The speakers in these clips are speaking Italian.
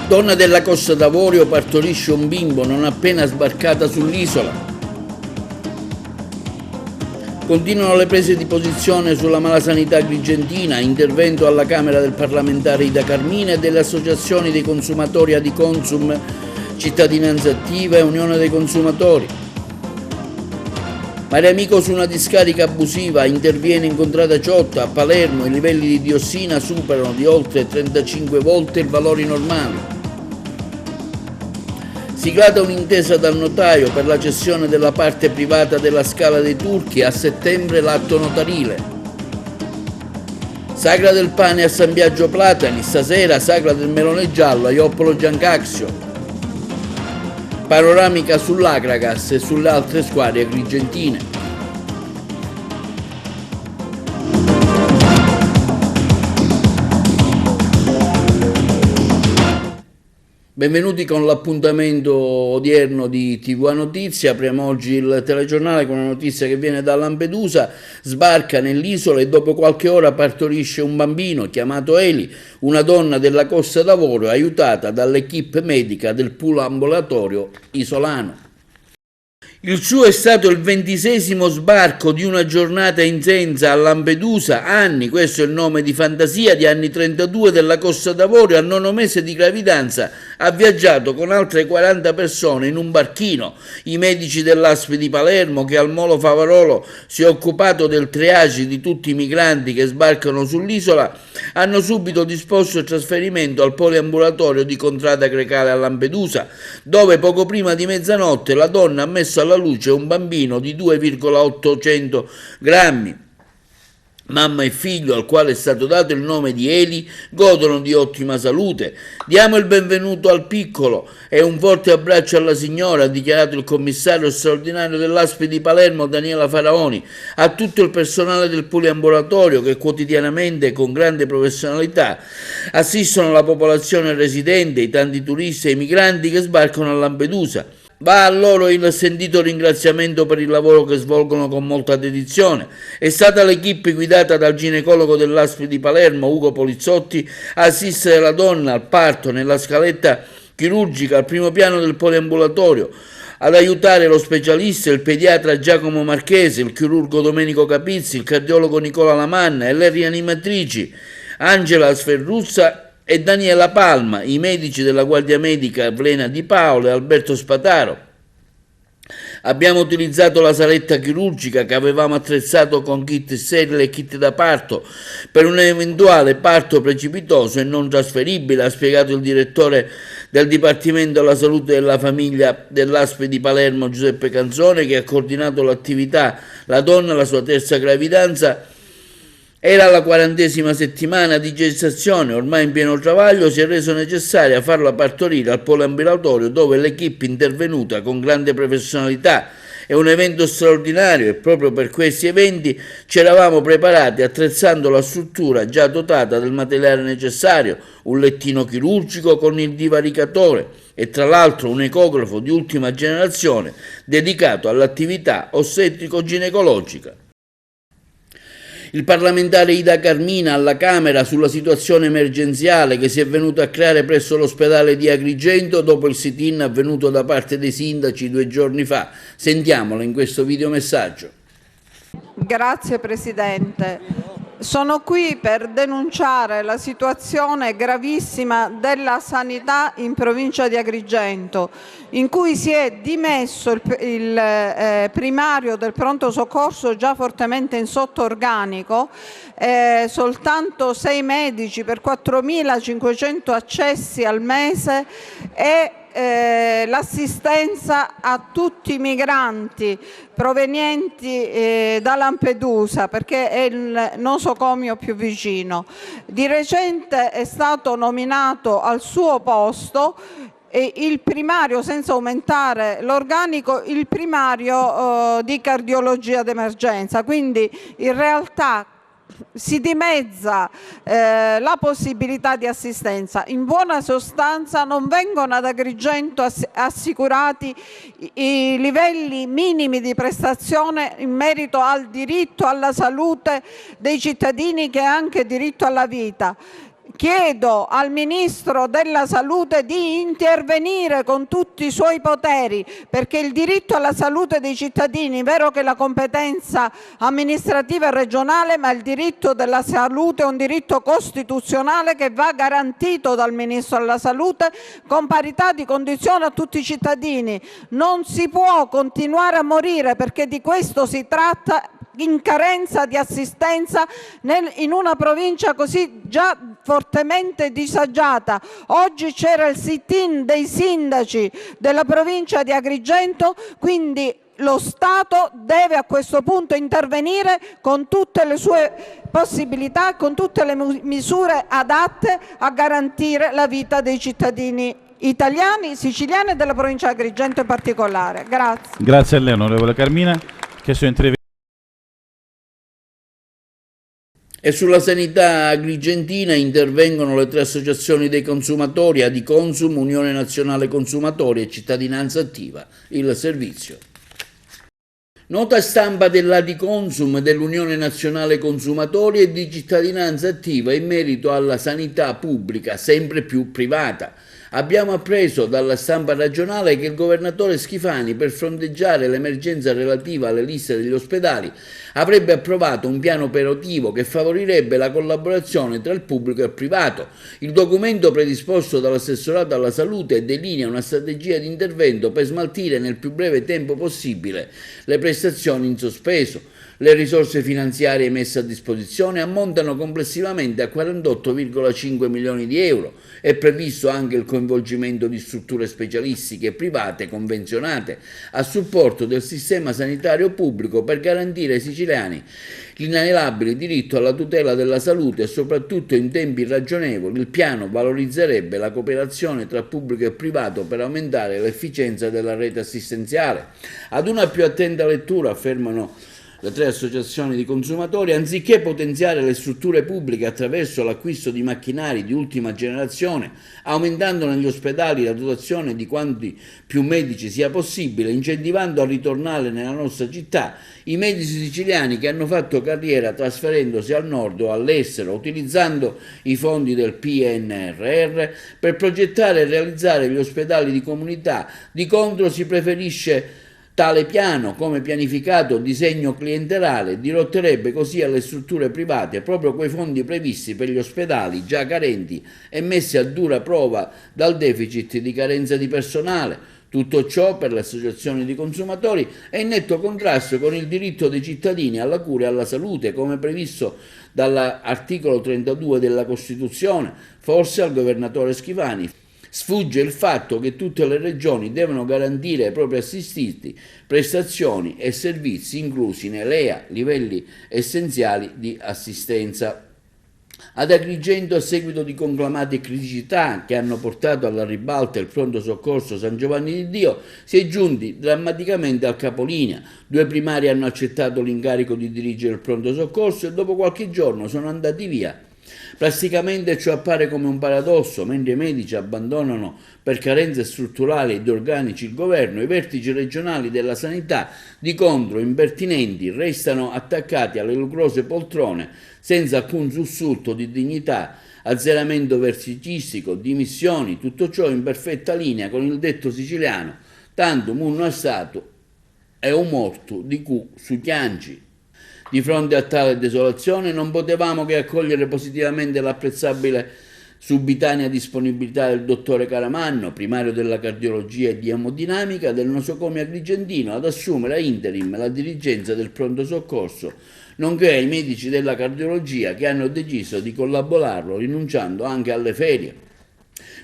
Donna della Costa d'Avorio partorisce un bimbo non appena sbarcata sull'isola. Continuano le prese di posizione sulla malasanità agrigentina, intervento alla Camera del parlamentare Ida Carmina e delle associazioni dei consumatori Adiconsum, Cittadinanza Attiva e Unione dei Consumatori. Mare Amico su una discarica abusiva, interviene in Contrada Ciotta. A Palermo i livelli di diossina superano di oltre 35 volte i valori normali. Siglata un'intesa dal notaio per la cessione della parte privata della Scala dei Turchi, a settembre l'atto notarile. Sagra del pane a San Biagio Platani, stasera sagra del melone giallo a Ioppolo Giancaxio. Panoramica sull'Agragas e sulle altre squadre agrigentine. Benvenuti con l'appuntamento odierno di TV Notizia. Apriamo oggi il telegiornale con una notizia che viene da Lampedusa. Sbarca nell'isola e dopo qualche ora partorisce un bambino chiamato Eli, una donna della Costa d'Avorio aiutata dall'equipe medica del pool ambulatorio isolano. Il suo è stato il 26° sbarco di una giornata intensa a Lampedusa. Anni, questo è il nome di fantasia, di anni 32 della Costa d'Avorio, al 9° mese di gravidanza ha viaggiato con altre 40 persone in un barchino. I medici dell'ASP di Palermo, che al Molo Favarolo si è occupato del triage di tutti i migranti che sbarcano sull'isola, hanno subito disposto il trasferimento al poliambulatorio di Contrada Grecale a Lampedusa, dove poco prima di mezzanotte la donna ha messo alla luce un bambino di 2,8 grammi. Mamma e figlio, al quale è stato dato il nome di Eli, godono di ottima salute. Diamo il benvenuto al piccolo e un forte abbraccio alla signora, ha dichiarato il commissario straordinario dell'ASP di Palermo, Daniela Faraoni, a tutto il personale del poliambulatorio che quotidianamente, con grande professionalità, assistono la popolazione residente, i tanti turisti e i migranti che sbarcano a Lampedusa. Va a loro il sentito ringraziamento per il lavoro che svolgono con molta dedizione. È stata l'equipe guidata dal ginecologo dell'ASP di Palermo, Ugo Polizzotti, a assistere la donna al parto nella scaletta chirurgica al primo piano del poliambulatorio, ad aiutare lo specialista, il pediatra Giacomo Marchese, il chirurgo Domenico Capizzi, il cardiologo Nicola Lamanna e le rianimatrici Angela Sferruzza e Daniela Palma, i medici della Guardia Medica Vlena Di Paolo e Alberto Spataro. Abbiamo utilizzato la saletta chirurgica che avevamo attrezzato con kit sterile e kit da parto per un eventuale parto precipitoso e non trasferibile, ha spiegato il direttore del Dipartimento della Salute della Famiglia dell'ASP di Palermo, Giuseppe Canzone, che ha coordinato l'attività. La donna, la sua terza gravidanza, era alla 40ª settimana di gestazione, ormai in pieno travaglio, si è reso necessario farla partorire al poliambulatorio, dove l'equipe intervenuta con grande professionalità. È un evento straordinario e proprio per questi eventi ci eravamo preparati attrezzando la struttura già dotata del materiale necessario, un lettino chirurgico con il divaricatore e tra l'altro un ecografo di ultima generazione dedicato all'attività ostetrico-ginecologica. Il parlamentare Ida Carmina alla Camera sulla situazione emergenziale che si è venuta a creare presso l'ospedale di Agrigento dopo il sit-in avvenuto da parte dei sindaci 2 giorni fa. Sentiamolo in questo videomessaggio. Grazie Presidente. Sono qui per denunciare la situazione gravissima della sanità in provincia di Agrigento, in cui si è dimesso il primario del pronto soccorso già fortemente in sotto-organico, soltanto 6 medici per 4.500 accessi al mese e l'assistenza a tutti i migranti provenienti da Lampedusa, perché è il nosocomio più vicino. Di recente è stato nominato al suo posto il primario, senza aumentare l'organico, il primario di cardiologia d'emergenza. Quindi in realtà si dimezza la possibilità di assistenza. In buona sostanza non vengono ad Agrigento assicurati i livelli minimi di prestazione in merito al diritto alla salute dei cittadini, che è anche diritto alla vita. Chiedo al Ministro della Salute di intervenire con tutti i suoi poteri, perché il diritto alla salute dei cittadini, è vero che la competenza amministrativa è regionale, ma il diritto della salute è un diritto costituzionale che va garantito dal Ministro della Salute con parità di condizioni a tutti i cittadini. Non si può continuare a morire, perché di questo si tratta, in carenza di assistenza in una provincia così già fortemente disagiata. Oggi c'era il sit-in dei sindaci della provincia di Agrigento, quindi lo Stato deve a questo punto intervenire con tutte le sue possibilità, con tutte le misure adatte a garantire la vita dei cittadini italiani, siciliani e della provincia di Agrigento in particolare. Grazie. Grazie a lei, onorevole Carmina. E sulla sanità agrigentina intervengono le 3 associazioni dei consumatori, Adiconsum, Unione Nazionale Consumatori e Cittadinanza Attiva, il servizio. Nota stampa dell'Adiconsum, dell'Unione Nazionale Consumatori e di Cittadinanza Attiva in merito alla sanità pubblica sempre più privata. Abbiamo appreso dalla stampa regionale che il governatore Schifani, per fronteggiare l'emergenza relativa alle liste degli ospedali, avrebbe approvato un piano operativo che favorirebbe la collaborazione tra il pubblico e il privato. Il documento predisposto dall'assessorato alla salute delinea una strategia di intervento per smaltire nel più breve tempo possibile le prestazioni in sospeso. Le risorse finanziarie messe a disposizione ammontano complessivamente a 48,5 milioni di euro. È previsto anche il coinvolgimento di strutture specialistiche private convenzionate a supporto del sistema sanitario pubblico per garantire ai siciliani l'inalienabile diritto alla tutela della salute e soprattutto in tempi ragionevoli. Il piano valorizzerebbe la cooperazione tra pubblico e privato per aumentare l'efficienza della rete assistenziale. Ad una più attenta lettura, affermano le 3 associazioni di consumatori, anziché potenziare le strutture pubbliche attraverso l'acquisto di macchinari di ultima generazione, aumentando negli ospedali la dotazione di quanti più medici sia possibile, incentivando a ritornare nella nostra città i medici siciliani che hanno fatto carriera trasferendosi al nord o all'estero, utilizzando i fondi del PNRR per progettare e realizzare gli ospedali di comunità. Di contro si preferisce tale piano come pianificato disegno clientelare, dirotterebbe così alle strutture private proprio quei fondi previsti per gli ospedali già carenti e messi a dura prova dal deficit di carenza di personale. Tutto ciò, per le associazioni di consumatori, è in netto contrasto con il diritto dei cittadini alla cura e alla salute, come previsto dall'articolo 32 della Costituzione. Forse al governatore Schifani sfugge il fatto che tutte le regioni devono garantire ai propri assistiti prestazioni e servizi inclusi nei LEA, livelli essenziali di assistenza. Ad Agrigento, a seguito di conclamate e criticità che hanno portato alla ribalta il pronto soccorso San Giovanni di Dio, si è giunti drammaticamente al capolinea. 2 primari hanno accettato l'incarico di dirigere il pronto soccorso e dopo qualche giorno sono andati via. Plasticamente ciò appare come un paradosso: mentre i medici abbandonano per carenze strutturali e di organici il governo, i vertici regionali della sanità, di contro, impertinenti, restano attaccati alle lucrose poltrone senza alcun sussulto di dignità, azzeramento vertigistico, dimissioni, tutto ciò in perfetta linea con il detto siciliano «tantum uno è stato e un morto di cui su chianci». Di fronte a tale desolazione non potevamo che accogliere positivamente l'apprezzabile subitanea disponibilità del dottore Caramanno, primario della cardiologia e di emodinamica del nosocomio agrigentino, ad assumere a interim la dirigenza del pronto soccorso, nonché ai medici della cardiologia che hanno deciso di collaborarlo rinunciando anche alle ferie.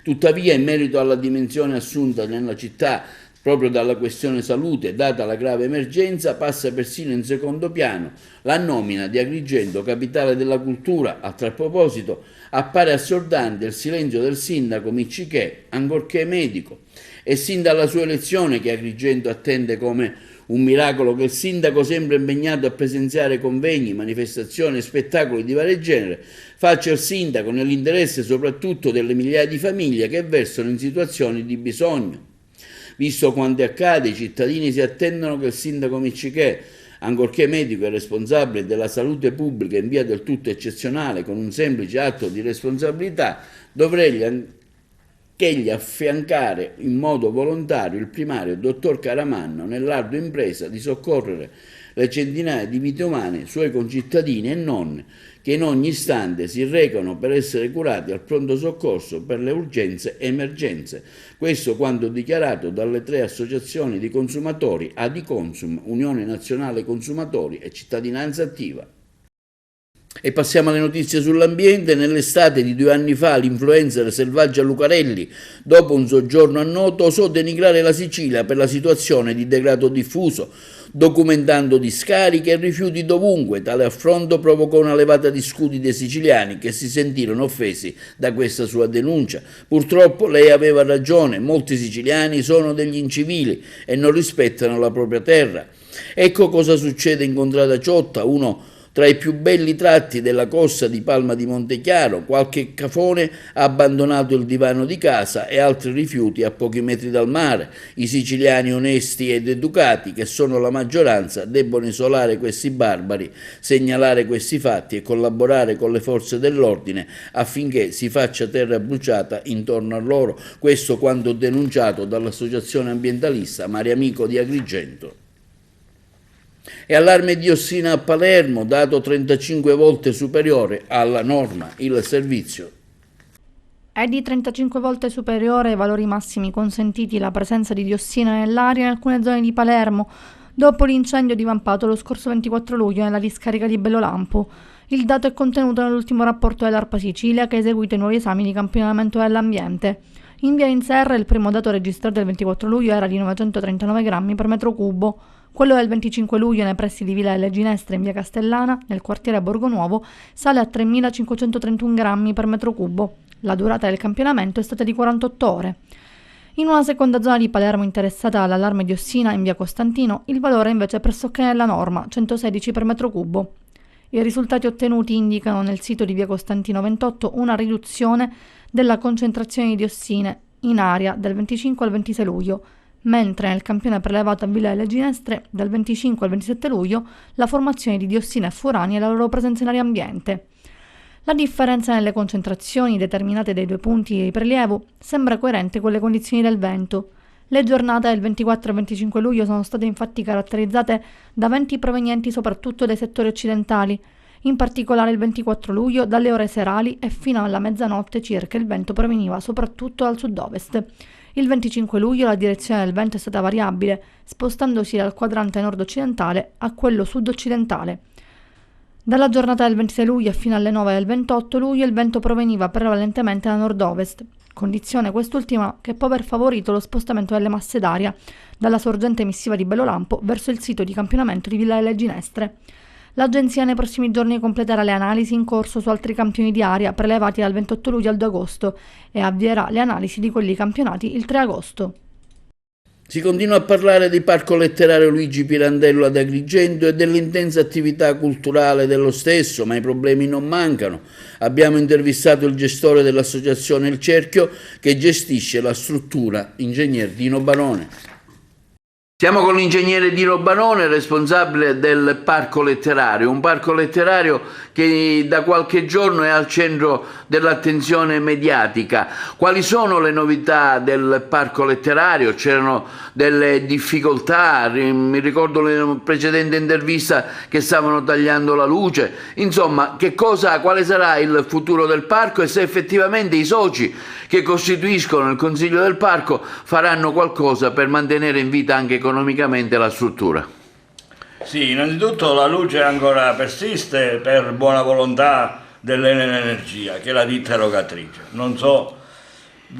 Tuttavia, in merito alla dimensione assunta nella città proprio dalla questione salute, data la grave emergenza, passa persino in secondo piano la nomina di Agrigento capitale della cultura. A tal proposito appare assordante il silenzio del sindaco Miccichè, ancorché medico. È sin dalla sua elezione che Agrigento attende come un miracolo che il sindaco, sempre impegnato a presenziare convegni, manifestazioni e spettacoli di vario genere, faccia il sindaco nell'interesse soprattutto delle migliaia di famiglie che versano in situazioni di bisogno. Visto quanto accade, i cittadini si attendono che il sindaco Miccichè, ancorché medico e responsabile della salute pubblica in via del tutto eccezionale con un semplice atto di responsabilità, dovrebbe egli affiancare in modo volontario il primario dottor Caramanno nell'ardua impresa di soccorrere le centinaia di vite umane, suoi concittadini e non, che in ogni istante si recano per essere curati al pronto soccorso per le urgenze e emergenze. Questo quanto dichiarato dalle 3 associazioni di consumatori, Adiconsum, Unione Nazionale Consumatori e Cittadinanza Attiva. E passiamo alle notizie sull'ambiente. Nell'estate di 2 anni fa l'influencer Selvaggia Lucarelli, dopo un soggiorno a Noto, osò denigrare la Sicilia per la situazione di degrado diffuso, documentando discariche e rifiuti dovunque. Tale affronto provocò una levata di scudi dei siciliani che si sentirono offesi da questa sua denuncia. Purtroppo lei aveva ragione, molti siciliani sono degli incivili e non rispettano la propria terra. Ecco cosa succede in Contrada Ciotta, uno tra i più belli tratti della costa di Palma di Montechiaro. Qualche cafone ha abbandonato il divano di casa e altri rifiuti a pochi metri dal mare. I siciliani onesti ed educati, che sono la maggioranza, debbono isolare questi barbari, segnalare questi fatti e collaborare con le forze dell'ordine affinché si faccia terra bruciata intorno a loro. Questo quanto denunciato dall'associazione ambientalista Mariamico di Agrigento. E allarme diossina a Palermo, dato 35 volte superiore alla norma. Il servizio è di 35 volte superiore ai valori massimi consentiti la presenza di diossina nell'aria in alcune zone di Palermo, dopo l'incendio divampato lo scorso 24 luglio nella discarica di Bellolampo. Il dato è contenuto nell'ultimo rapporto dell'ARPA Sicilia, che ha eseguito i nuovi esami di campionamento dell'ambiente. In via Inserra il primo dato registrato il 24 luglio era di 939 grammi per metro cubo. Quello del 25 luglio nei pressi di Villa delle Ginestre in via Castellana, nel quartiere Borgonuovo, sale a 3.531 grammi per metro cubo. La durata del campionamento è stata di 48 ore. In una seconda zona di Palermo interessata dall'allarme diossina in via Costantino, il valore invece è pressoché nella norma, 116 per metro cubo. I risultati ottenuti indicano nel sito di via Costantino 28 una riduzione della concentrazione di diossine in aria dal 25 al 26 luglio, mentre nel campione prelevato a Villa delle Ginestre dal 25 al 27 luglio la formazione di diossina e furani e la loro presenza in aria ambiente. La differenza nelle concentrazioni determinate dai due punti di prelievo sembra coerente con le condizioni del vento. Le giornate del 24 e 25 luglio sono state infatti caratterizzate da venti provenienti soprattutto dai settori occidentali. In particolare il 24 luglio dalle ore serali e fino alla mezzanotte circa il vento proveniva soprattutto dal sud-ovest. Il 25 luglio la direzione del vento è stata variabile, spostandosi dal quadrante nord-occidentale a quello sud-occidentale. Dalla giornata del 26 luglio fino alle 9 del 28 luglio il vento proveniva prevalentemente da nord-ovest, condizione quest'ultima che può aver favorito lo spostamento delle masse d'aria dalla sorgente emissiva di Bellolampo verso il sito di campionamento di Villa delle Ginestre. L'agenzia nei prossimi giorni completerà le analisi in corso su altri campioni di aria prelevati dal 28 luglio al 2 agosto e avvierà le analisi di quelli campionati il 3 agosto. Si continua a parlare di Parco Letterario Luigi Pirandello ad Agrigento e dell'intensa attività culturale dello stesso, ma i problemi non mancano. Abbiamo intervistato il gestore dell'associazione Il Cerchio, che gestisce la struttura, ingegner Dino Barone. Siamo con l'ingegnere Dino Barone, responsabile del Parco Letterario, un parco letterario che da qualche giorno è al centro dell'attenzione mediatica. Quali sono le novità del Parco Letterario? C'erano delle difficoltà, mi ricordo nella precedente intervista che stavano tagliando la luce. Insomma, quale sarà il futuro del parco e se effettivamente i soci che costituiscono il Consiglio del Parco faranno qualcosa per mantenere in vita anche economicamente la struttura. Sì, innanzitutto la luce ancora persiste per buona volontà dell'Enel Energia, che è la ditta erogatrice. Non so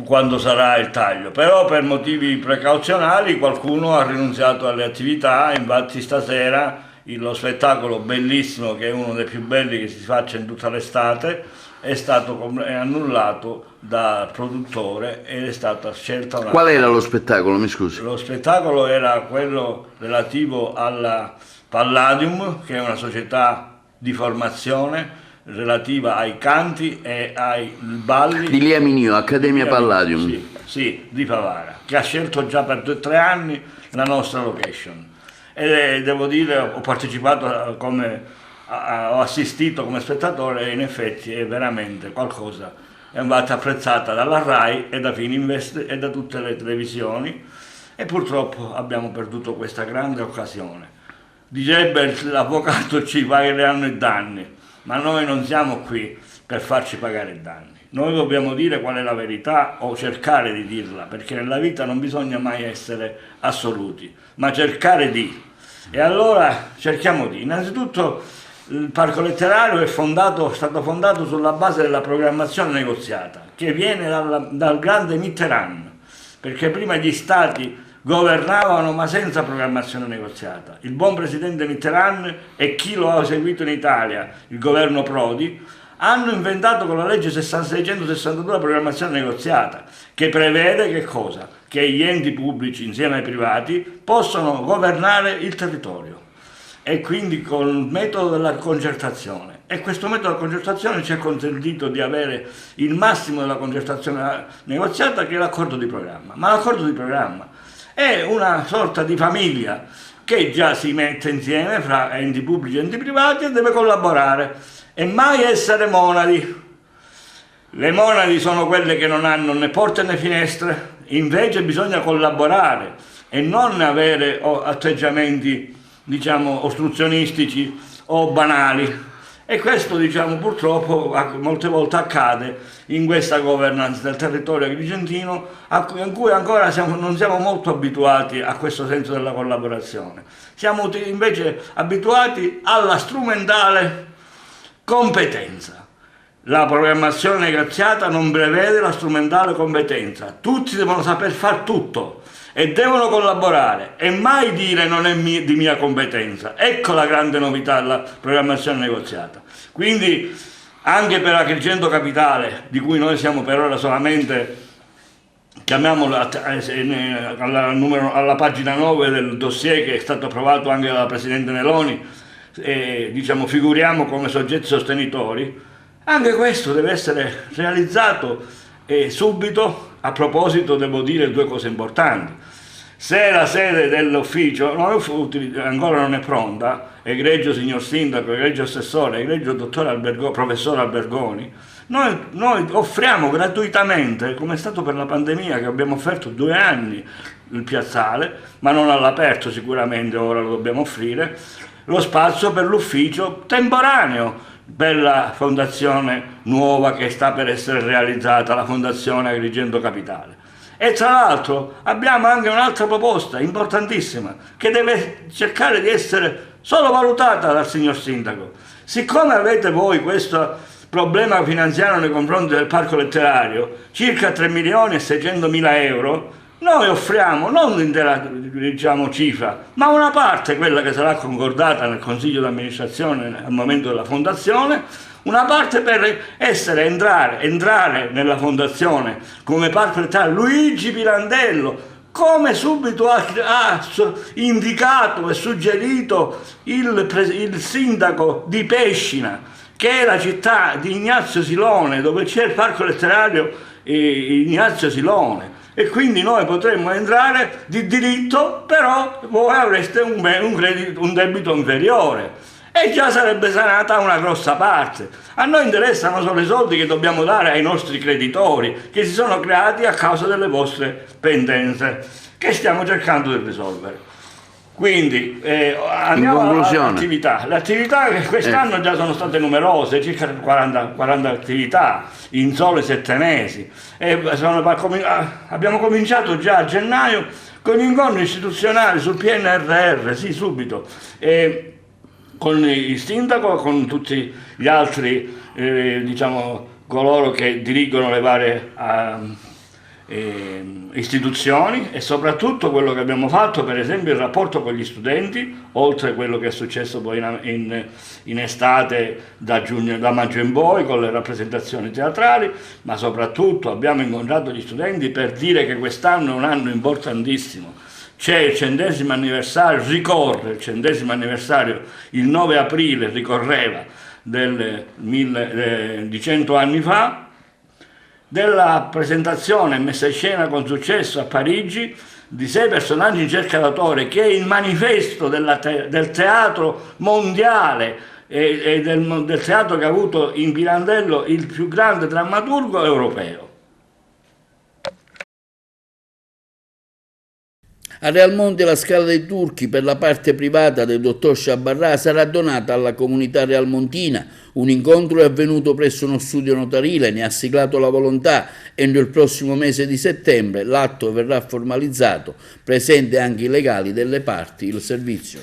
quando sarà il taglio, però per motivi precauzionali qualcuno ha rinunziato alle attività. Infatti stasera lo spettacolo bellissimo, che è uno dei più belli che si faccia in tutta l'estate, è stato annullato dal produttore ed è stata scelta una... Qual era lo spettacolo, mi scusi? Lo spettacolo era quello relativo alla Palladium, che è una società di formazione relativa ai canti e ai balli di Lia Minio, Accademia Palladium. Sì, di Favara, che ha scelto già per 2 o 3 anni la nostra location. e devo dire ho partecipato ho assistito come spettatore e in effetti è veramente qualcosa, è andata apprezzata dalla RAI e da Fininvest e da tutte le televisioni, e purtroppo abbiamo perduto questa grande occasione. Direbbe l'avvocato: ci pagheranno i danni, ma noi non siamo qui per farci pagare i danni. Noi dobbiamo dire qual è la verità, o cercare di dirla, perché nella vita non bisogna mai essere assoluti, ma cercare di. E allora cerchiamo di. Innanzitutto il Parco Letterario è stato fondato sulla base della programmazione negoziata, che viene dal grande Mitterrand, perché prima gli stati governavano ma senza programmazione negoziata. Il buon presidente Mitterrand e chi lo ha seguito in Italia, il governo Prodi, hanno inventato con la legge 662 la programmazione negoziata, che prevede che cosa? Che gli enti pubblici insieme ai privati possono governare il territorio, e quindi con il metodo della concertazione. E questo metodo della concertazione ci ha consentito di avere il massimo della concertazione negoziata, che è l'accordo di programma. Ma l'accordo di programma è una sorta di famiglia che già si mette insieme fra enti pubblici e enti privati e deve collaborare e mai essere monadi. Le monadi sono quelle che non hanno né porte né finestre, invece bisogna collaborare e non avere atteggiamenti, diciamo, ostruzionistici o banali. E questo, diciamo, purtroppo molte volte accade in questa governance del territorio agrigentino, in cui ancora non siamo molto abituati a questo senso della collaborazione. Siamo invece abituati alla strumentale competenza. La programmazione negoziata non prevede la strumentale competenza, tutti devono saper fare tutto e devono collaborare e mai dire non è di mia competenza. Ecco la grande novità della programmazione negoziata. Quindi anche per Agrigento Capitale, di cui noi siamo per ora solamente, chiamiamola alla pagina 9 del dossier che è stato approvato anche dalla Presidente Meloni, diciamo, figuriamo come soggetti sostenitori, anche questo deve essere realizzato subito. A proposito, devo dire due cose importanti. Se la sede dell'ufficio ancora non è pronta, egregio signor Sindaco, egregio Assessore, egregio Professore Albergoni, noi offriamo gratuitamente, come è stato per la pandemia, che abbiamo offerto 2 anni il piazzale, ma non all'aperto sicuramente, ora lo dobbiamo offrire, lo spazio per l'ufficio temporaneo per la fondazione nuova che sta per essere realizzata, la Fondazione Agrigento Capitale. E tra l'altro abbiamo anche un'altra proposta importantissima che deve cercare di essere solo valutata dal signor Sindaco. Siccome avete voi questo problema finanziario nei confronti del Parco Letterario, circa 3.600.000 euro, noi offriamo non l'intera, diciamo, cifra, ma una parte, quella che sarà concordata nel Consiglio di amministrazione al momento della fondazione, una parte per entrare nella fondazione come Parco Letterario Luigi Pirandello, come subito ha indicato e suggerito il sindaco di Pescina, che è la città di Ignazio Silone, dove c'è il Parco Letterario Ignazio Silone. E quindi noi potremmo entrare di diritto, però voi avreste un debito inferiore e già sarebbe sanata una grossa parte. A noi interessano solo i soldi che dobbiamo dare ai nostri creditori, che si sono creati a causa delle vostre pendenze, che stiamo cercando di risolvere. Quindi andiamo all'attività. Le attività che quest'anno già sono state numerose, circa 40 attività in sole 7 mesi. Abbiamo cominciato già a gennaio con gli incontri istituzionali sul PNRR, sì, subito, con il sindaco, con tutti gli altri, diciamo, coloro che dirigono le varie istituzioni, e soprattutto quello che abbiamo fatto, per esempio il rapporto con gli studenti, oltre a quello che è successo poi in estate da maggio in poi con le rappresentazioni teatrali, ma soprattutto abbiamo incontrato gli studenti per dire che quest'anno è un anno importantissimo. C'è il 100° anniversario, ricorre il 100° anniversario, il 9 aprile ricorreva di 100 anni fa, della presentazione messa in scena con successo a Parigi di 6 personaggi in cerca d'autore, che è il manifesto del teatro mondiale e del teatro che ha avuto in Pirandello il più grande drammaturgo europeo. A Real Monte la Scala dei Turchi, per la parte privata del dottor Sciabarrà, sarà donata alla comunità realmontina. Un incontro è avvenuto presso uno studio notarile, ne ha siglato la volontà. Entro il prossimo mese di settembre l'atto verrà formalizzato, presente anche i legali delle parti, il servizio.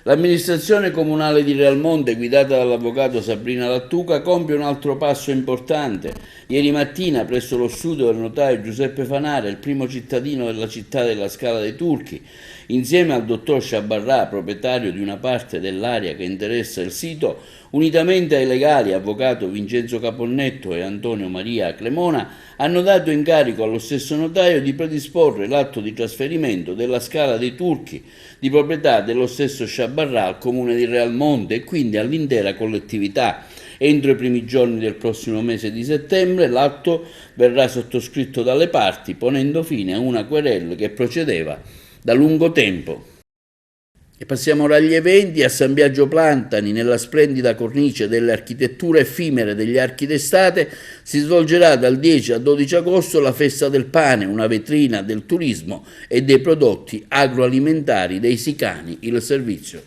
L'amministrazione comunale di Realmonte, guidata dall'avvocato Sabrina Lattuca, compie un altro passo importante. Ieri mattina, presso lo studio del notaio Giuseppe Fanara, il primo cittadino della città della Scala dei Turchi, insieme al dottor Sciabarrà, proprietario di una parte dell'area che interessa il sito, unitamente ai legali avvocato Vincenzo Caponnetto e Antonio Maria Cremona, hanno dato incarico allo stesso notaio di predisporre l'atto di trasferimento della Scala dei Turchi, di proprietà dello stesso Sciabarrà, al comune di Realmonte e quindi all'intera collettività. Entro i primi giorni del prossimo mese di settembre l'atto verrà sottoscritto dalle parti, ponendo fine a una querela che procedeva da lungo tempo. E passiamo ora agli eventi. A San Biagio Plantani, nella splendida cornice delle architetture effimere degli archi d'estate, si svolgerà dal 10 al 12 agosto la Festa del Pane, una vetrina del turismo e dei prodotti agroalimentari dei Sicani, il servizio.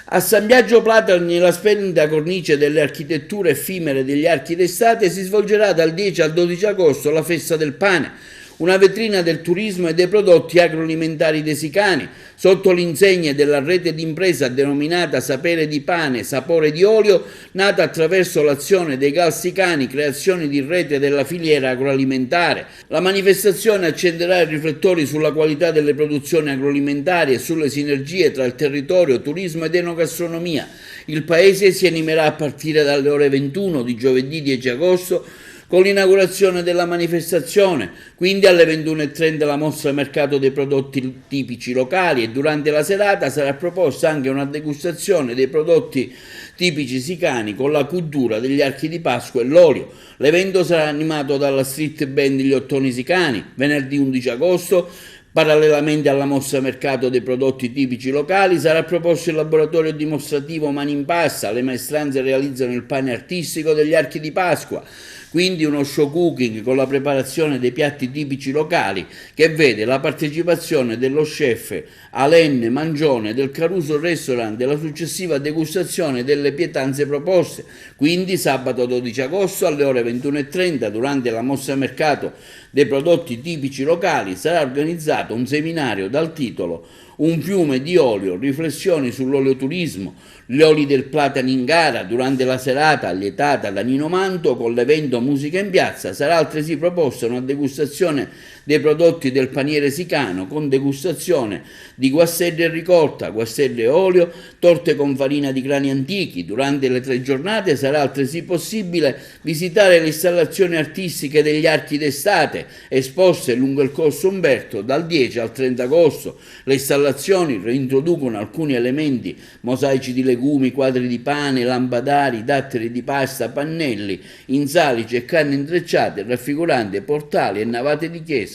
A San Biagio Plantani, nella splendida cornice delle architetture effimere degli archi d'estate, si svolgerà dal 10 al 12 agosto la Festa del Pane, una vetrina del turismo e dei prodotti agroalimentari dei Sicani, sotto l'insegna della rete d'impresa denominata Sapere di Pane, Sapore di Olio, nata attraverso l'azione dei GAL Sicani, creazione di rete della filiera agroalimentare. La manifestazione accenderà i riflettori sulla qualità delle produzioni agroalimentari e sulle sinergie tra il territorio, turismo ed enogastronomia. Il paese si animerà a partire dalle ore 21 di giovedì 10 agosto con l'inaugurazione della manifestazione, quindi alle 21:30 la mostra mercato dei prodotti tipici locali e durante la serata sarà proposta anche una degustazione dei prodotti tipici sicani con la cultura degli archi di Pasqua e l'olio. L'evento sarà animato dalla street band Gli Ottoni Sicani. Venerdì 11 agosto, parallelamente alla mostra mercato dei prodotti tipici locali, sarà proposto il laboratorio dimostrativo Mani in Pasta. Le maestranze realizzano il pane artistico degli archi di Pasqua, quindi uno show cooking con la preparazione dei piatti tipici locali che vede la partecipazione dello chef Alain Mangione del Caruso Restaurant e la successiva degustazione delle pietanze proposte. Quindi sabato 12 agosto alle ore 21:30, durante la mostra mercato dei prodotti tipici locali, sarà organizzato un seminario dal titolo Un fiume di olio, riflessioni sull'olioturismo, gli oli del platano in gara. Durante la serata, allietata da Nino Manto, con l'evento Musica in Piazza, sarà altresì proposta una degustazione dei prodotti del paniere sicano, con degustazione di guastelli e ricotta, guastelli e olio, torte con farina di grani antichi. Durante le 3 giornate sarà altresì possibile visitare le installazioni artistiche degli archi d'estate, esposte lungo il corso Umberto dal 10 al 30 agosto. Le installazioni reintroducono alcuni elementi: mosaici di legumi, quadri di pane, lampadari, datteri di pasta, pannelli, insalici e canne intrecciate, raffiguranti portali e navate di chiesa.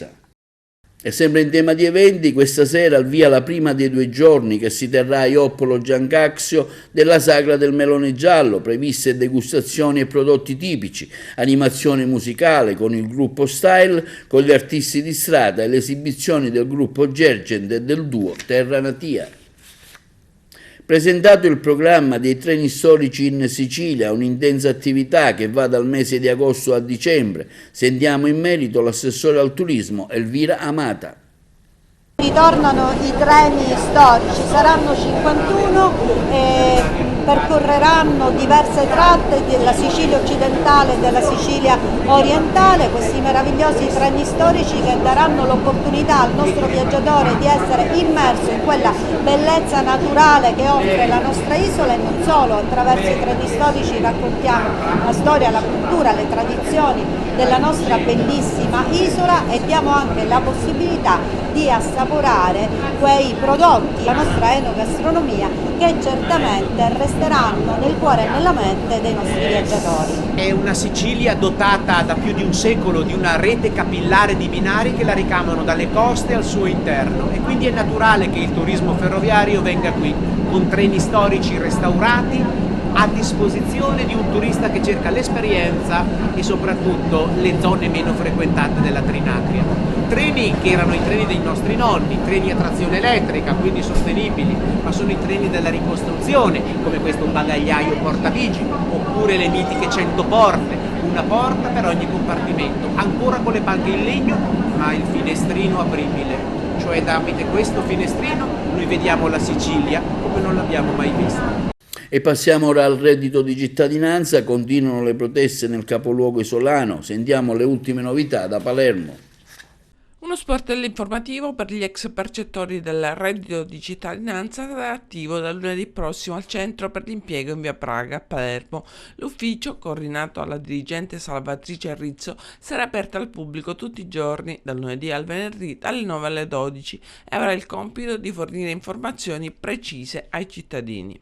E sempre in tema di eventi, questa sera al via la prima dei 2 giorni che si terrà a Ioppolo Giancaxio della Sagra del Melone Giallo, previste degustazioni e prodotti tipici, animazione musicale con il gruppo Style, con gli artisti di strada e le esibizioni del gruppo Gergent e del duo Terra Natia. Presentato il programma dei treni storici in Sicilia, un'intensa attività che va dal mese di agosto a dicembre. Sentiamo in merito l'assessore al turismo Elvira Amata. Ritornano i treni storici, saranno 51 e percorreranno diverse tratte della Sicilia occidentale e della Sicilia orientale, questi meravigliosi treni storici che daranno l'opportunità al nostro viaggiatore di essere immerso in quella bellezza naturale che offre la nostra isola, e non solo. Attraverso i treni storici raccontiamo la storia, la cultura, le tradizioni della nostra bellissima isola e diamo anche la possibilità di assaporare quei prodotti, la nostra enogastronomia che certamente resteranno nel cuore e nella mente dei nostri viaggiatori. È una Sicilia dotata da più di un secolo di una rete capillare di binari che la ricamano dalle coste al suo interno, e quindi è naturale che il turismo ferroviario venga qui con treni storici restaurati a disposizione di un turista che cerca l'esperienza e soprattutto le zone meno frequentate della Trinacria. Treni che erano i treni dei nostri nonni, treni a trazione elettrica, quindi sostenibili, ma sono i treni della ricostruzione, come questo bagagliaio portavigi, oppure le mitiche 100 porte, una porta per ogni compartimento, ancora con le panche in legno, ma il finestrino apribile. Cioè tramite questo finestrino noi vediamo la Sicilia come non l'abbiamo mai vista. E passiamo ora al reddito di cittadinanza. Continuano le proteste nel capoluogo isolano. Sentiamo le ultime novità da Palermo. Uno sportello informativo per gli ex percettori del reddito di cittadinanza sarà attivo dal lunedì prossimo al Centro per l'Impiego in via Praga a Palermo. L'ufficio, coordinato dalla dirigente Salvatrice Rizzo, sarà aperto al pubblico tutti i giorni, dal lunedì al venerdì, dalle 9 alle 12, e avrà il compito di fornire informazioni precise ai cittadini.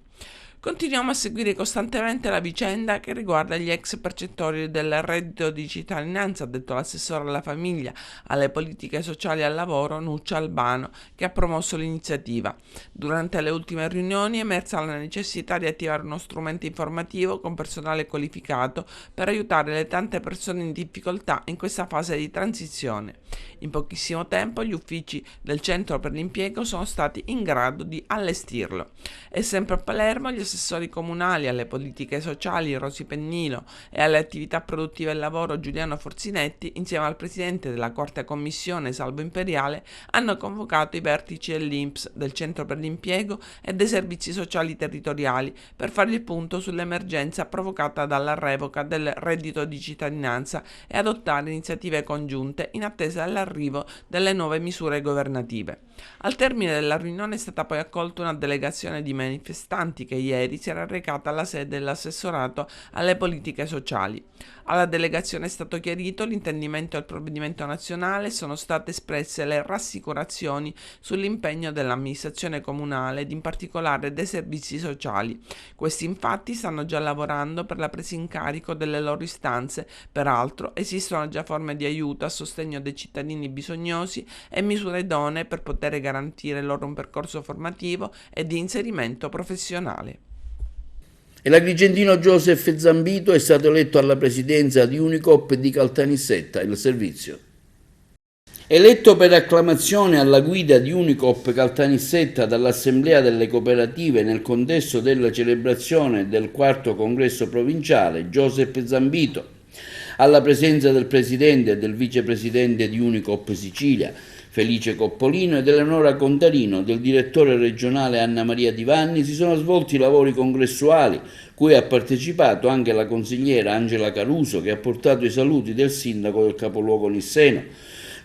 Continuiamo a seguire costantemente la vicenda che riguarda gli ex percettori del reddito di cittadinanza, ha detto l'assessore alla famiglia, alle politiche sociali e al lavoro Nuccia Albano, che ha promosso l'iniziativa. Durante le ultime riunioni è emersa la necessità di attivare uno strumento informativo con personale qualificato per aiutare le tante persone in difficoltà in questa fase di transizione. In pochissimo tempo gli uffici del Centro per l'Impiego sono stati in grado di allestirlo. E sempre a Palermo gli assessori comunali alle politiche sociali Rosi Pennilo e alle attività produttive e lavoro Giuliano Forzinetti, insieme al presidente della quarta commissione Salvo Imperiale, hanno convocato i vertici dell'INPS, del Centro per l'Impiego e dei servizi sociali territoriali per fare il punto sull'emergenza provocata dalla revoca del reddito di cittadinanza e adottare iniziative congiunte in attesa dell'arrivo delle nuove misure governative. Al termine della riunione è stata poi accolta una delegazione di manifestanti che ieri si era recata alla sede dell'assessorato alle politiche sociali. Alla delegazione è stato chiarito l'intendimento del provvedimento nazionale e sono state espresse le rassicurazioni sull'impegno dell'amministrazione comunale ed in particolare dei servizi sociali. Questi infatti stanno già lavorando per la presa in carico delle loro istanze, peraltro esistono già forme di aiuto a sostegno dei cittadini bisognosi e misure idonee per poter garantire loro un percorso formativo e di inserimento professionale. E l'agrigentino Joseph Zambito è stato eletto alla presidenza di Unicoop di Caltanissetta, il servizio. Eletto per acclamazione alla guida di Unicoop Caltanissetta dall'Assemblea delle Cooperative nel contesto della celebrazione del quarto congresso provinciale, Joseph Zambito, alla presenza del presidente e del vicepresidente di Unicoop Sicilia, Felice Coppolino, ed Eleonora Contarino, del direttore regionale Anna Maria Di Vanni, si sono svolti i lavori congressuali, cui ha partecipato anche la consigliera Angela Caruso, che ha portato i saluti del sindaco del capoluogo nisseno.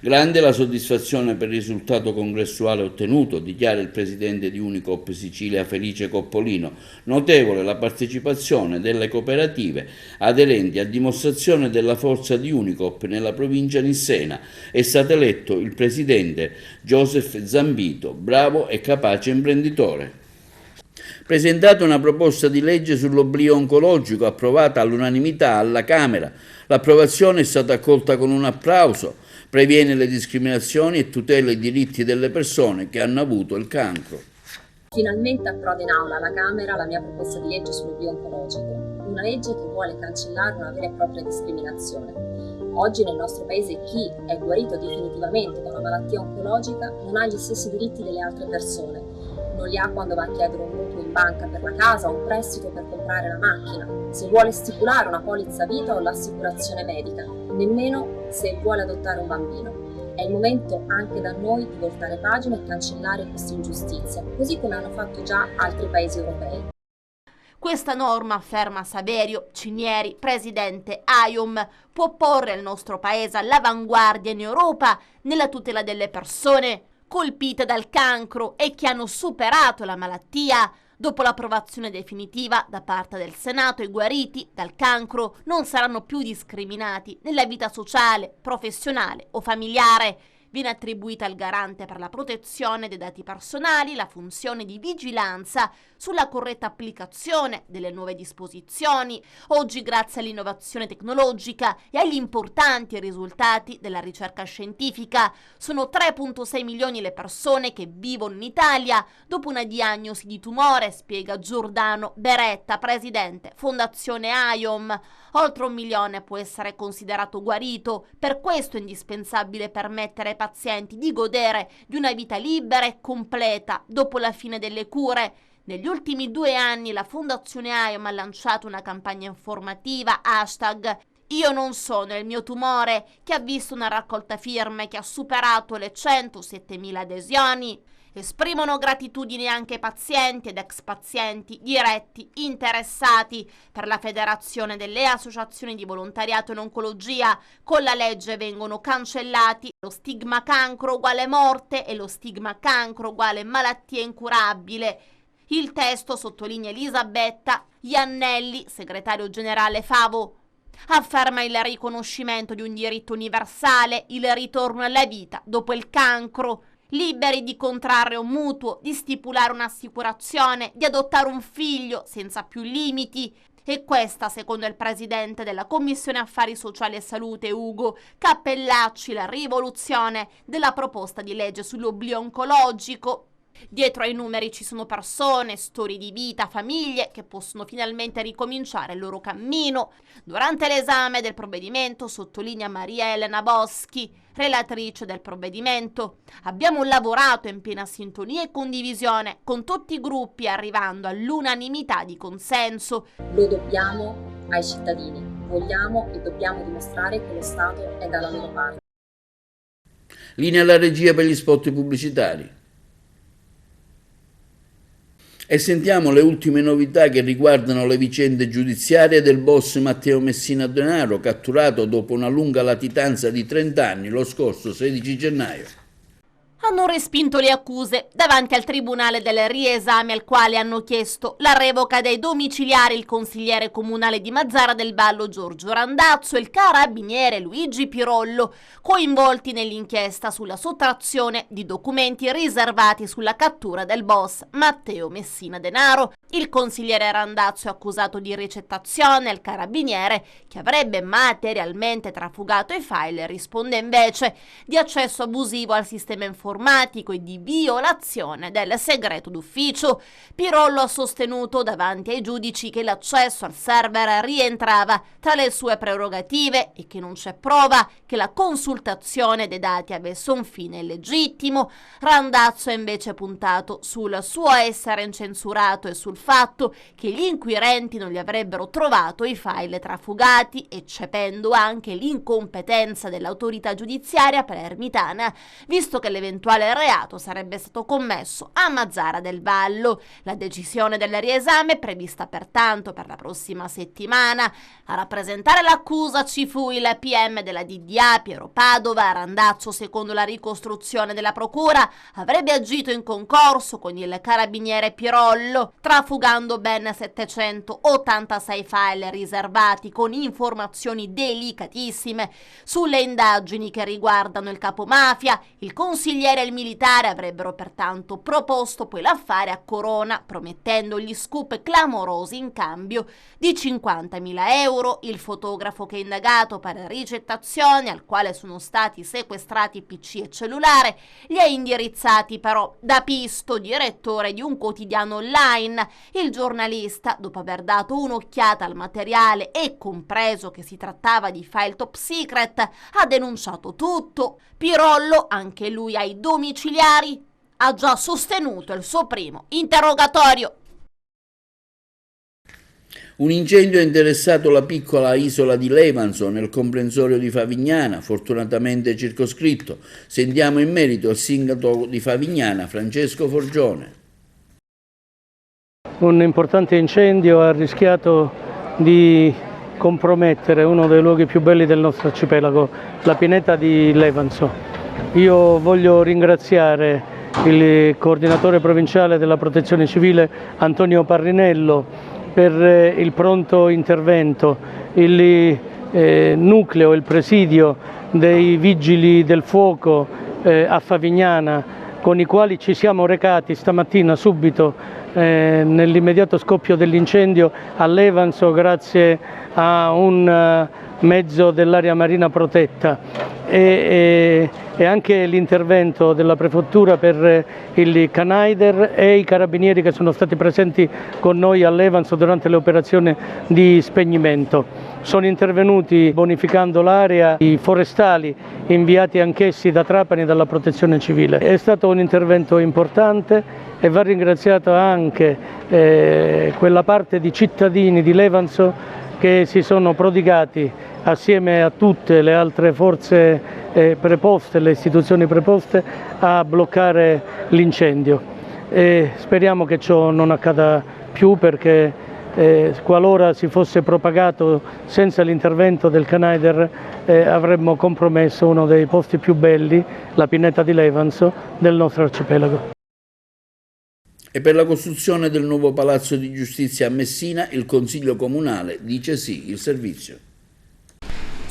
Grande la soddisfazione per il risultato congressuale ottenuto, dichiara il presidente di Unicoop Sicilia Felice Coppolino. Notevole la partecipazione delle cooperative aderenti, a dimostrazione della forza di Unicoop nella provincia nissena. È stato eletto il presidente Joseph Zambito, bravo e capace imprenditore. Presentata una proposta di legge sull'oblio oncologico approvata all'unanimità alla Camera. L'approvazione è stata accolta con un applauso. Previene le discriminazioni e tutela i diritti delle persone che hanno avuto il cancro. Finalmente approda in aula alla Camera la mia proposta di legge sull'oblio oncologico, una legge che vuole cancellare una vera e propria discriminazione. Oggi nel nostro paese chi è guarito definitivamente da una malattia oncologica non ha gli stessi diritti delle altre persone. Non li ha quando va a chiedere un mutuo in banca per la casa o un prestito per comprare la macchina, se vuole stipulare una polizza vita o l'assicurazione medica, nemmeno se vuole adottare un bambino. È il momento anche da noi di voltare pagina e cancellare questa ingiustizia, così come hanno fatto già altri paesi europei. Questa norma, afferma Saverio Cinieri, presidente AIOM, può porre il nostro paese all'avanguardia in Europa nella tutela delle persone colpite dal cancro e che hanno superato la malattia. Dopo l'approvazione definitiva da parte del Senato, i guariti dal cancro non saranno più discriminati nella vita sociale, professionale o familiare. Viene attribuita al garante per la protezione dei dati personali la funzione di vigilanza sulla corretta applicazione delle nuove disposizioni. Oggi, grazie all'innovazione tecnologica e agli importanti risultati della ricerca scientifica, sono 3,6 milioni le persone che vivono in Italia dopo una diagnosi di tumore, spiega Giordano Beretta, presidente Fondazione AIOM. Oltre 1 milione può essere considerato guarito, per questo è indispensabile permettere ai pazienti di godere di una vita libera e completa dopo la fine delle cure. Negli ultimi 2 anni la Fondazione AIOM ha lanciato una campagna informativa #Io non sono il mio tumore, che ha visto una raccolta firme che ha superato le 107.000 adesioni. Esprimono gratitudine anche pazienti ed ex pazienti diretti interessati. Per la Federazione delle Associazioni di Volontariato in Oncologia, con la legge vengono cancellati lo stigma cancro uguale morte e lo stigma cancro uguale malattia incurabile. Il testo, sottolinea Elisabetta Iannelli, segretario generale FAVO, afferma il riconoscimento di un diritto universale, il ritorno alla vita dopo il cancro, liberi di contrarre un mutuo, di stipulare un'assicurazione, di adottare un figlio senza più limiti. E questa, secondo il presidente della Commissione Affari Sociali e Salute Ugo Cappellacci, la rivoluzione della proposta di legge sull'oblio oncologico. Dietro ai numeri ci sono persone, storie di vita, famiglie che possono finalmente ricominciare il loro cammino. Durante l'esame del provvedimento, sottolinea Maria Elena Boschi, relatrice del provvedimento, abbiamo lavorato in piena sintonia e condivisione con tutti i gruppi, arrivando all'unanimità di consenso. Lo dobbiamo ai cittadini, vogliamo e dobbiamo dimostrare che lo Stato è dalla loro parte. Linea alla regia per gli spot pubblicitari. E sentiamo le ultime novità che riguardano le vicende giudiziarie del boss Matteo Messina Denaro, catturato dopo una lunga latitanza di 30 anni lo scorso 16 gennaio. Hanno respinto le accuse davanti al Tribunale del Riesame, al quale hanno chiesto la revoca dei domiciliari il consigliere comunale di Mazzara del Vallo Giorgio Randazzo e il carabiniere Luigi Pirollo, coinvolti nell'inchiesta sulla sottrazione di documenti riservati sulla cattura del boss Matteo Messina Denaro. Il consigliere Randazzo è accusato di ricettazione, il carabiniere, che avrebbe materialmente trafugato i file, risponde invece di accesso abusivo al sistema informatico e di violazione del segreto d'ufficio. Pirollo ha sostenuto davanti ai giudici che l'accesso al server rientrava tra le sue prerogative e che non c'è prova che la consultazione dei dati avesse un fine illegittimo. Randazzo ha invece puntato sul suo essere incensurato e sul fatto che gli inquirenti non gli avrebbero trovato i file trafugati, eccependo anche l'incompetenza dell'autorità giudiziaria palermitana, visto che l'eventuale reato sarebbe stato commesso a Mazzara del Vallo. La decisione del riesame è prevista pertanto per la prossima settimana. A rappresentare l'accusa ci fu il PM della DDA Piero Padova. Randazzo, secondo la ricostruzione della procura, avrebbe agito in concorso con il carabiniere Pirollo, trafugando ben 786 file riservati con informazioni delicatissime sulle indagini che riguardano il capomafia. Il consigliere e il militare avrebbero pertanto proposto poi l'affare a Corona, promettendo gli scoop clamorosi in cambio di 50.000 euro. Il fotografo, che è indagato per ricettazione, al quale sono stati sequestrati PC e cellulare, li ha indirizzati però da Pisto, direttore di un quotidiano online. Il giornalista, dopo aver dato un'occhiata al materiale e compreso che si trattava di file top secret, ha denunciato tutto. Pirollo, anche lui ai domiciliari, ha già sostenuto il suo primo interrogatorio. Un incendio ha interessato la piccola isola di Levanzo nel comprensorio di Favignana, fortunatamente circoscritto. Sentiamo in merito il sindaco di Favignana, Francesco Forgione. Un importante incendio ha rischiato di compromettere uno dei luoghi più belli del nostro arcipelago, la pineta di Levanzo. Io voglio ringraziare il coordinatore provinciale della Protezione Civile Antonio Parrinello per il pronto intervento, il nucleo, il presidio dei vigili del fuoco a Favignana, con i quali ci siamo recati stamattina subito nell'immediato scoppio dell'incendio a Levanzo grazie a un mezzo dell'area marina protetta e anche l'intervento della prefettura per il Canaider e i carabinieri che sono stati presenti con noi a Levanzo durante le operazioni di spegnimento. Sono intervenuti bonificando l'area i forestali inviati anch'essi da Trapani e dalla Protezione Civile. È stato un intervento importante e va ringraziata anche quella parte di cittadini di Levanzo che si sono prodigati assieme a tutte le altre forze preposte, le istituzioni preposte, a bloccare l'incendio. Speriamo che ciò non accada più, perché qualora si fosse propagato senza l'intervento del Canaider avremmo compromesso uno dei posti più belli, la pineta di Levanzo, del nostro arcipelago. E per la costruzione del nuovo Palazzo di Giustizia a Messina il Consiglio Comunale dice sì, il servizio.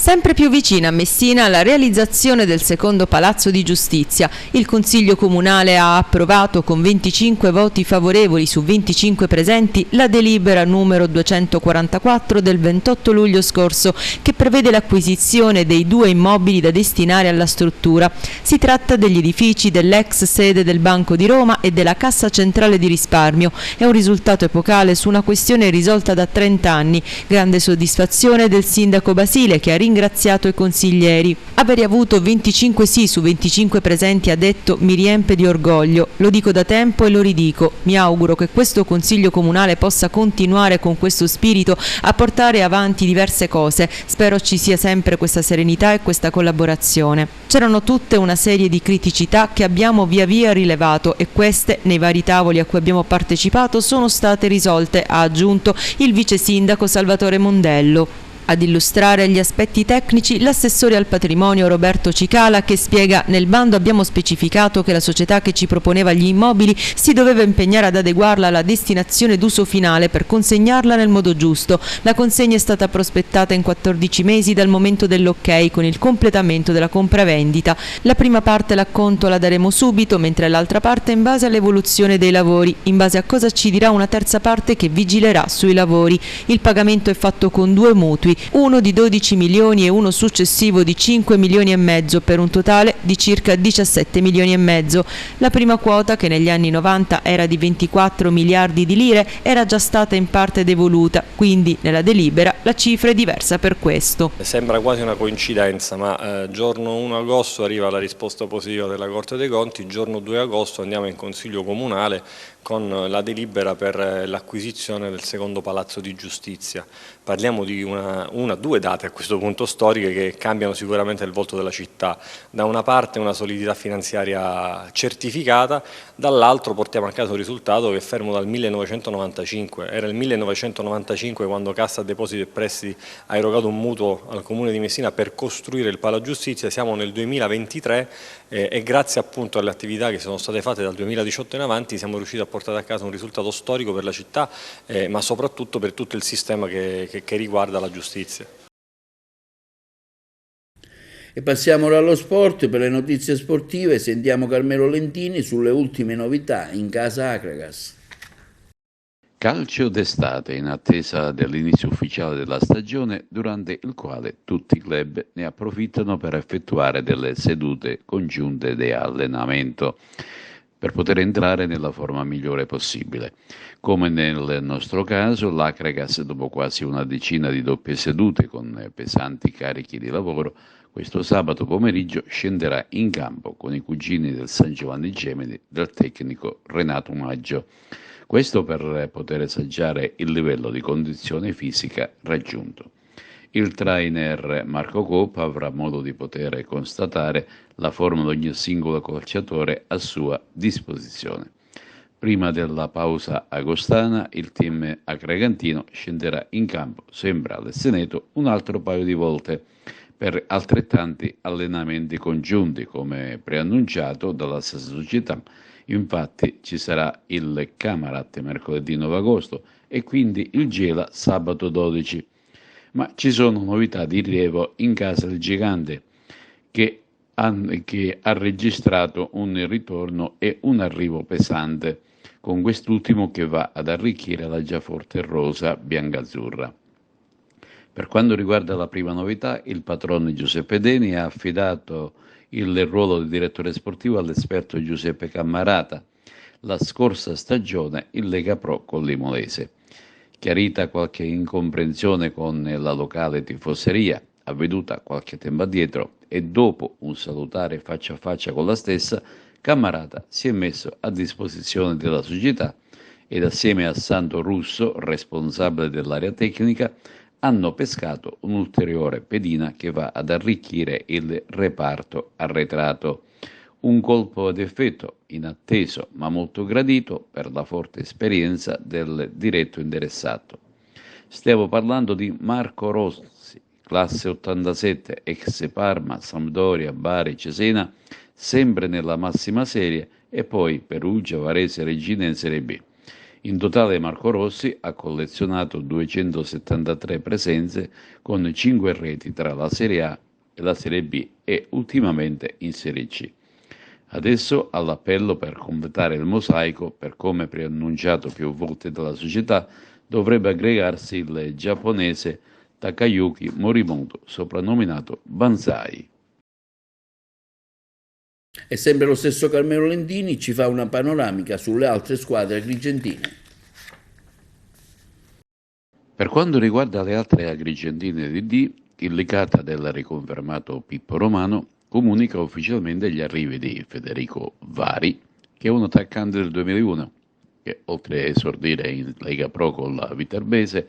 Sempre più vicina a Messina la realizzazione del secondo Palazzo di Giustizia. Il Consiglio Comunale ha approvato con 25 voti favorevoli su 25 presenti la delibera numero 244 del 28 luglio scorso, che prevede l'acquisizione dei 2 immobili da destinare alla struttura. Si tratta degli edifici dell'ex sede del Banco di Roma e della Cassa Centrale di Risparmio. È un risultato epocale su una questione risolta da 30 anni. Grande soddisfazione del sindaco Basile, che ha ringraziato i consiglieri. Avere avuto 25 sì su 25 presenti, ha detto, mi riempie di orgoglio. Lo dico da tempo e lo ridico. Mi auguro che questo Consiglio Comunale possa continuare con questo spirito a portare avanti diverse cose. Spero ci sia sempre questa serenità e questa collaborazione. C'erano tutte una serie di criticità che abbiamo via via rilevato e queste, nei vari tavoli a cui abbiamo partecipato, sono state risolte, ha aggiunto il vice sindaco Salvatore Mondello. Ad illustrare gli aspetti tecnici l'assessore al patrimonio Roberto Cicala, che spiega: nel bando abbiamo specificato che la società che ci proponeva gli immobili si doveva impegnare ad adeguarla alla destinazione d'uso finale per consegnarla nel modo giusto. La consegna è stata prospettata in 14 mesi dal momento dell'ok, con il completamento della compravendita. La prima parte l'acconto la daremo subito, mentre l'altra parte in base all'evoluzione dei lavori, in base a cosa ci dirà una terza parte che vigilerà sui lavori. Il pagamento è fatto con 2 mutui, uno di 12 milioni e uno successivo di 5 milioni e mezzo, per un totale di circa 17 milioni e mezzo. La prima quota, che negli anni 90 era di 24 miliardi di lire, era già stata in parte devoluta, quindi nella delibera la cifra è diversa per questo. Sembra quasi una coincidenza, ma giorno 1 agosto arriva la risposta positiva della Corte dei Conti, giorno 2 agosto andiamo in Consiglio Comunale con la delibera per l'acquisizione del secondo Palazzo di Giustizia. Parliamo di due date a questo punto storiche che cambiano sicuramente il volto della città. Da una parte una solidità finanziaria certificata, dall'altro portiamo a casa un risultato che è fermo dal 1995. Era il 1995 quando Cassa Depositi e Prestiti ha erogato un mutuo al Comune di Messina per costruire il Palazzo Giustizia. Siamo nel 2023 e grazie appunto alle attività che sono state fatte dal 2018 in avanti siamo riusciti a portare a casa un risultato storico per la città, ma soprattutto per tutto il sistema che riguarda la giustizia. E passiamo ora allo sport. Per le notizie sportive sentiamo Carmelo Lentini sulle ultime novità in casa Acregas. Calcio d'estate in attesa dell'inizio ufficiale della stagione, durante il quale tutti i club ne approfittano per effettuare delle sedute congiunte di allenamento per poter entrare nella forma migliore possibile. Come nel nostro caso, l'Acregas, dopo quasi una decina di doppie sedute con pesanti carichi di lavoro, questo sabato pomeriggio scenderà in campo con i cugini del San Giovanni Gemini del tecnico Renato Maggio. Questo per poter assaggiare il livello di condizione fisica raggiunto. Il trainer Marco Coppa avrà modo di poter constatare la forma di ogni singolo calciatore a sua disposizione. Prima della pausa agostana, il team acregantino scenderà in campo, sempre all'Esteneto, un altro paio di volte per altrettanti allenamenti congiunti, come preannunciato dalla stessa società. Infatti ci sarà il Camarat mercoledì 9 agosto e quindi il Gela sabato 12. Ma ci sono novità di rilievo in casa del Gigante, che ha registrato un ritorno e un arrivo pesante, con quest'ultimo che va ad arricchire la già forte rosa biancazzurra. Per quanto riguarda la prima novità, il patrono Giuseppe Deni ha affidato il ruolo di direttore sportivo all'esperto Giuseppe Cammarata, la scorsa stagione in Lega Pro con l'Imolese. Chiarita qualche incomprensione con la locale tifoseria, avvenuta qualche tempo addietro, e dopo un salutare faccia a faccia con la stessa, Cammarata si è messo a disposizione della società ed assieme a Santo Russo, responsabile dell'area tecnica, hanno pescato un'ulteriore pedina che va ad arricchire il reparto arretrato. Un colpo ad effetto inatteso ma molto gradito per la forte esperienza del diretto interessato. Stiamo parlando di Marco Rossi, classe 87, ex Parma, Sampdoria, Bari, Cesena, sempre nella massima serie, e poi Perugia, Varese, Reggina in Serie B. In totale Marco Rossi ha collezionato 273 presenze con 5 reti tra la Serie A e la Serie B e ultimamente in Serie C. Adesso all'appello per completare il mosaico, per come preannunciato più volte dalla società, dovrebbe aggregarsi il giapponese Takayuki Morimoto, soprannominato Banzai. E sempre lo stesso Carmelo Lentini ci fa una panoramica sulle altre squadre agrigentine. Per quanto riguarda le altre agrigentine di D, il Licata del riconfermato Pippo Romano comunica ufficialmente gli arrivi di Federico Vari, che è un attaccante del 2001, che oltre a esordire in Lega Pro con la Viterbese,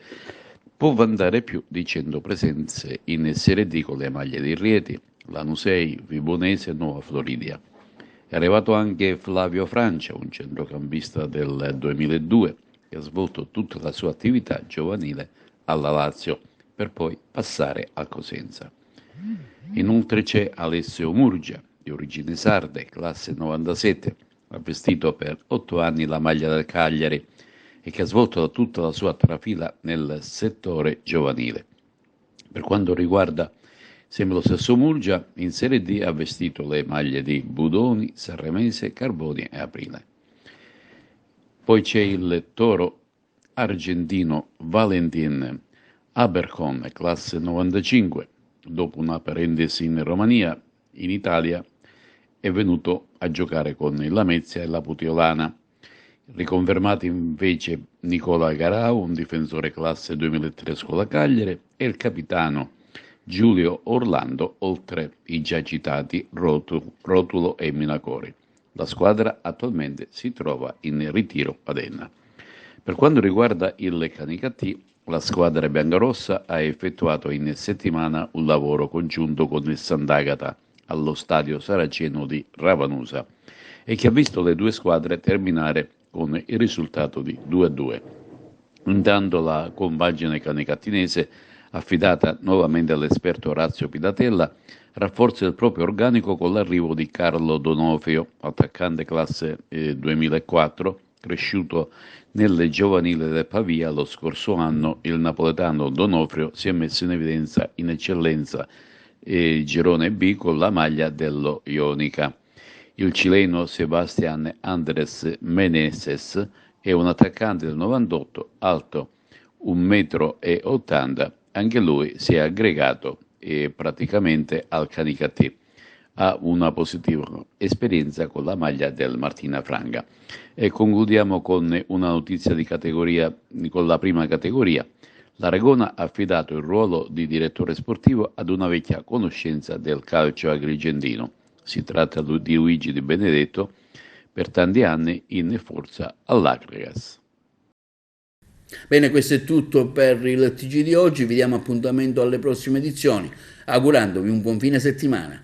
può vantare più di 100 presenze in Serie D con le maglie di Rieti, Lanusei, Vibonese e Nuova Floridia. È arrivato anche Flavio Francia, un centrocampista del 2002, che ha svolto tutta la sua attività giovanile alla Lazio, per poi passare al Cosenza. Inoltre c'è Alessio Murgia, di origini sarde, classe 97, ha vestito per 8 anni la maglia del Cagliari e che ha svolto tutta la sua trafila nel settore giovanile. Per quanto riguarda sempre lo stesso Murgia, in Serie D ha vestito le maglie di Budoni, Sanremese, Carboni e Aprile. Poi c'è il toro argentino Valentin Abercon, classe 95, dopo una parentesi in Romania, in Italia è venuto a giocare con il Lamezia e la Putiolana. Riconfermati invece Nicola Garau, un difensore classe 2003 Scuola Cagliari, e il capitano Giulio Orlando, oltre i già citati Rotulo e Minacori. La squadra attualmente si trova in ritiro ad Enna. Per quanto riguarda il Canicattì, la squadra biancorossa ha effettuato in settimana un lavoro congiunto con il Sant'Agata allo stadio saraceno di Ravanusa e che ha visto le due squadre terminare con il risultato di 2-2. Intanto la compagine canicattinese, affidata nuovamente all'esperto Orazio Pidatella, rafforza il proprio organico con l'arrivo di Carlo Donofrio, attaccante classe 2004, cresciuto nelle giovanili del Pavia. Lo scorso anno il napoletano Donofrio si è messo in evidenza in eccellenza girone B con la maglia dello Ionica. Il cileno Sebastián Andrés Meneses è un attaccante del 98, alto 1,80 m, anche lui si è aggregato praticamente al Canicattì. Ha una positiva esperienza con la maglia del Martina Franga. E concludiamo con una notizia di categoria, con la prima categoria. L'Aragona ha affidato il ruolo di direttore sportivo ad una vecchia conoscenza del calcio agrigentino. Si tratta di Luigi Di Benedetto, per tanti anni in forza all'Agrigas. Bene, questo è tutto per il TG di oggi, vi diamo appuntamento alle prossime edizioni, augurandovi un buon fine settimana.